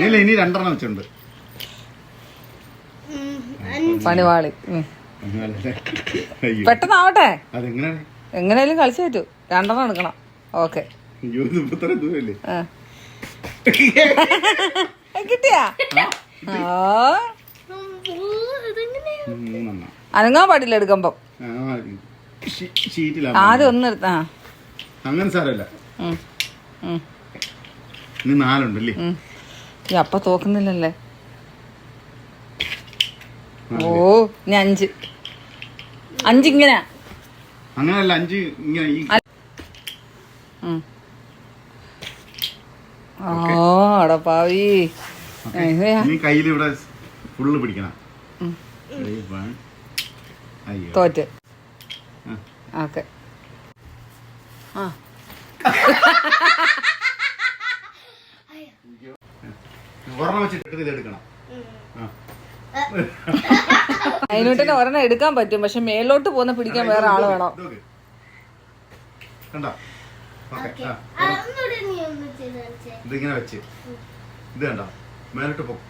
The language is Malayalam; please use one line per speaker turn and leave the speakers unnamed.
ഇല്ല, ഇനി 2 വെച്ചുണ്ട്.
പണിവാളി. പെട്ടെന്നാവട്ടെ,
അതെങ്ങനെയാണ്?
എങ്ങനെയാലും കളിച്ചു പറ്റൂ. 2 എടുക്കണം. ഓക്കെ, കിട്ടിയാ? അനങ്ങാൻ പാടില്ല എടുക്കുമ്പോ. ആദ്യം 1 എടുത്താ
അങ്ങനെ സാരമില്ല. ഇനി 4 ഉണ്ടല്ലേ?
അപ്പൊ തോക്കുന്നില്ലല്ലേ? ഓ, ഇനി 5. 5 ഇങ്ങനെ.
അങ്ങനല്ല, 5 ഇങ്ങനെ.
അടപ്പാവി.
നീ കയ്യിൽ ഇവിടെ ഫുള്ള് പിടിക്കണം.
തോറ്റ്. ഓക്കെ. അതിനോട്ട് 1 എടുക്കാൻ പറ്റും, പക്ഷെ മേലോട്ട് പോകുന്ന പിടിക്കാൻ വേറെ ആള് വേണം.
ഇതിങ്ങനെ വെച്ച് ഇത് കണ്ടോ, മേലോട്ട് പോകും.